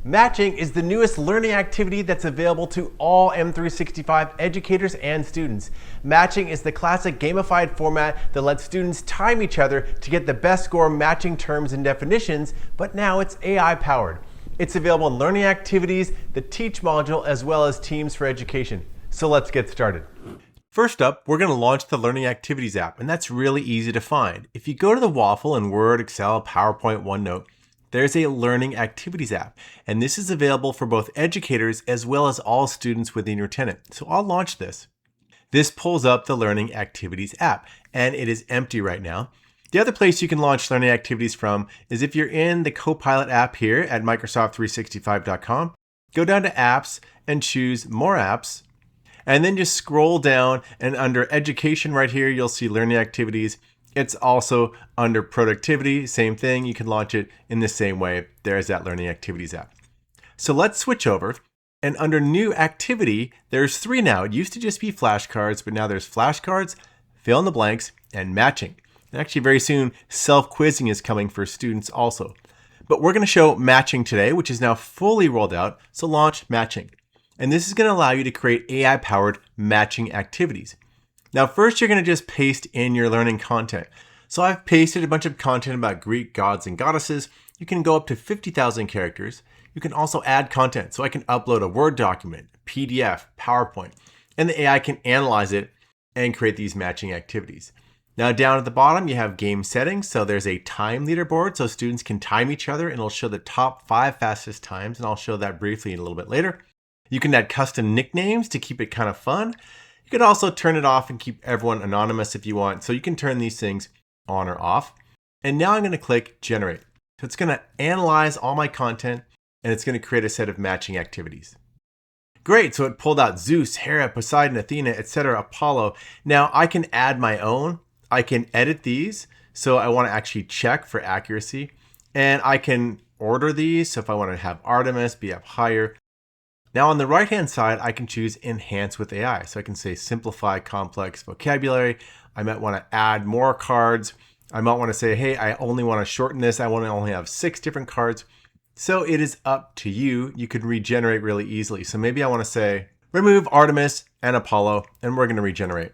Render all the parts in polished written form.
Matching is the newest learning activity that's available to all M365 educators and students. Matching is the classic gamified format that lets students time each other to get the best score matching terms and definitions, but now it's AI powered. It's available in learning activities, the Teach module, as well as Teams for Education. So let's get started. First up, we're going to launch the Learning Activities app, and that's really easy to find. If you go to the waffle in Word, Excel, PowerPoint, OneNote, there's a Learning Activities app, and this is available for both educators as well as all students within your tenant. So I'll launch this. This pulls up the Learning Activities app, and it is empty right now. The other place you can launch Learning Activities from is if you're in the Copilot app here at Microsoft365.com, go down to Apps and choose More Apps, and then just scroll down, and under Education right here, you'll see Learning Activities. It's also under Productivity, same thing. You can launch it in the same way. There's that Learning Activities app. So let's switch over. And under New Activity, there's 3 now. It used to just be flashcards, but now there's flashcards, fill in the blanks, and matching. And actually very soon, self-quizzing is coming for students also. But we're going to show matching today, which is now fully rolled out. So launch matching. And this is going to allow you to create AI-powered matching activities. Now, first, you're going to just paste in your learning content. So I've pasted a bunch of content about Greek gods and goddesses. You can go up to 50,000 characters. You can also add content. So I can upload a Word document, PDF, PowerPoint, and the AI can analyze it and create these matching activities. Now, down at the bottom, you have game settings. So there's a time leaderboard so students can time each other, and it'll show the top 5 fastest times. And I'll show that briefly in a little bit later. You can add custom nicknames to keep it kind of fun. You can also turn it off and keep everyone anonymous if you want. So you can turn these things on or off. And now I'm going to click Generate. So it's going to analyze all my content, and it's going to create a set of matching activities. Great, so it pulled out Zeus, Hera, Poseidon, Athena, etc., Apollo. Now I can add my own. I can edit these. So I want to actually check for accuracy. And I can order these. So if I want to have Artemis be up higher. Now on the right-hand side, I can choose Enhance with AI. So I can say Simplify Complex Vocabulary. I might want to add more cards. I might want to say, hey, I only want to shorten this. I want to only have 6 different cards. So it is up to you. You can regenerate really easily. So maybe I want to say, remove Artemis and Apollo, and we're going to regenerate.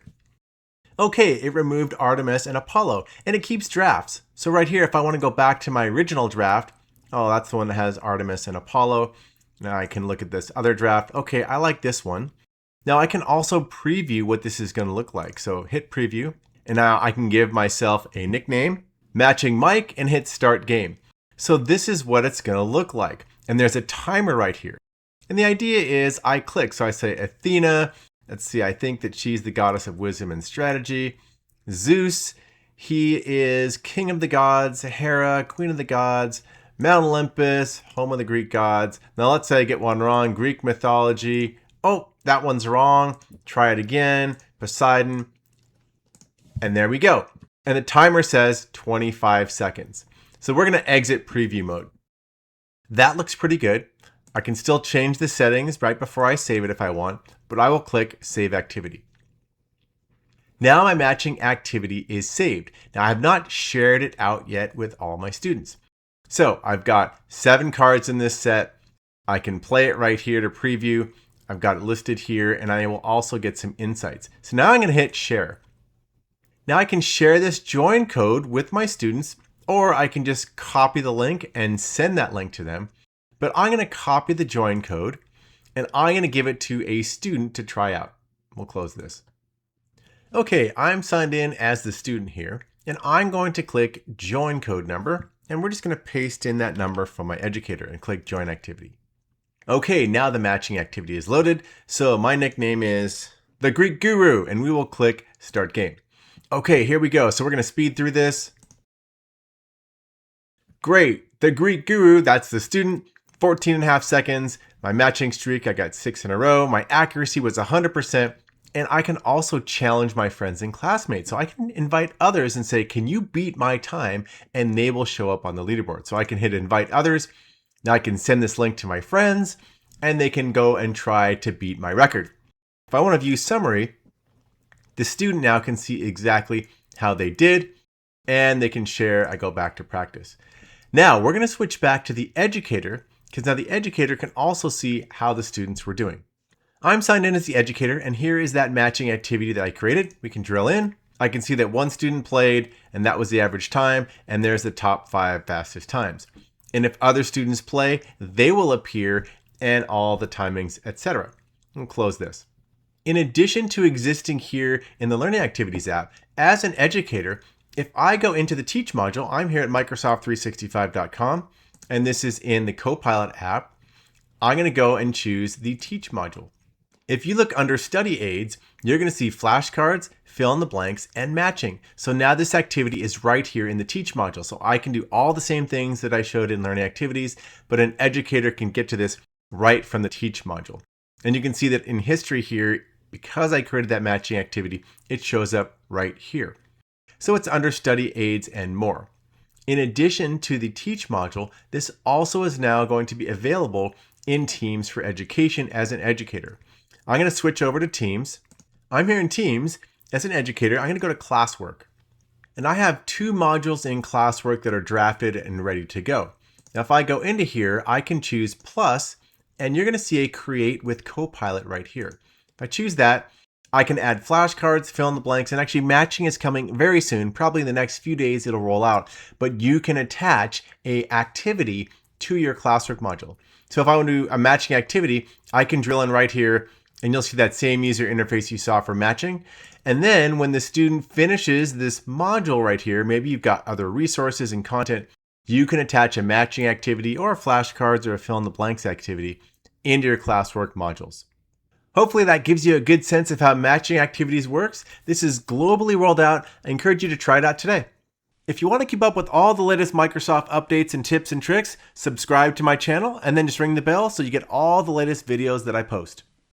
Okay, it removed Artemis and Apollo, and it keeps drafts. So right here, if I want to go back to my original draft, oh, that's the one that has Artemis and Apollo. Now I can look at this other draft. Okay, I like this one. Now I can also preview what this is going to look like. So hit preview, and now I can give myself a nickname, matching Mike, and hit start game. So this is what it's going to look like. And there's a timer right here. And the idea is I click. So I say Athena. Let's see, I think that she's the goddess of wisdom and strategy. Zeus, he is king of the gods. Hera, queen of the gods. Mount Olympus, home of the Greek gods. Now let's say I get one wrong. Greek mythology. Oh, that one's wrong. Try it again. Poseidon. And there we go. And the timer says 25 seconds. So we're going to exit preview mode. That looks pretty good. I can still change the settings right before I save it if I want, but I will click Save Activity. Now my matching activity is saved. Now I have not shared it out yet with all my students. So I've got 7 cards in this set. I can play it right here to preview. I've got it listed here, and I will also get some insights. So now I'm going to hit share. Now I can share this join code with my students, or I can just copy the link and send that link to them. But I'm going to copy the join code, and I'm going to give it to a student to try out. We'll close this. Okay, I'm signed in as the student here, and I'm going to click join code number. And we're just going to paste in that number from my educator and click Join Activity. Okay, now the matching activity is loaded. So my nickname is the Greek Guru, and we will click Start Game. Okay, here we go. So we're going to speed through this. Great. The Greek Guru, that's the student, 14.5 seconds. My matching streak, I got 6 in a row. My accuracy was 100%. And I can also challenge my friends and classmates. So I can invite others and say, can you beat my time? And they will show up on the leaderboard. So I can hit invite others. Now I can send this link to my friends, and they can go and try to beat my record. If I want to view summary, the student now can see exactly how they did, and they can share. I go back to practice. Now we're going to switch back to the educator, because now the educator can also see how the students were doing. I'm signed in as the educator, and here is that matching activity that I created. We can drill in. I can see that one student played, and that was the average time, and there's the top 5 fastest times. And if other students play, they will appear, and all the timings, etc. We'll close this. In addition to existing here in the Learning Activities app, as an educator, if I go into the Teach module, I'm here at Microsoft365.com, and this is in the Copilot app. I'm going to go and choose the Teach module. If you look under Study Aids, you're going to see flashcards, fill in the blanks, and matching. So now this activity is right here in the Teach module. So I can do all the same things that I showed in Learning Activities, but an educator can get to this right from the Teach module. And you can see that in history here, because I created that matching activity, it shows up right here. So it's under Study Aids and more. In addition to the Teach module, this also is now going to be available in Teams for Education as an educator. I'm going to switch over to Teams. I'm here in Teams as an educator. I'm going to go to Classwork. And I have 2 modules in Classwork that are drafted and ready to go. Now, if I go into here, I can choose Plus, and you're going to see a Create with Copilot right here. If I choose that, I can add flashcards, fill in the blanks, and actually matching is coming very soon. Probably in the next few days it'll roll out. But you can attach an activity to your Classwork module. So if I want to do a matching activity, I can drill in right here, and you'll see that same user interface you saw for matching. And then when the student finishes this module right here, maybe you've got other resources and content, you can attach a matching activity or flashcards or a fill in the blanks activity into your Classwork modules. Hopefully that gives you a good sense of how matching activities works. This is globally rolled out. I encourage you to try it out today. If you want to keep up with all the latest Microsoft updates and tips and tricks, subscribe to my channel and then just ring the bell so you get all the latest videos that I post.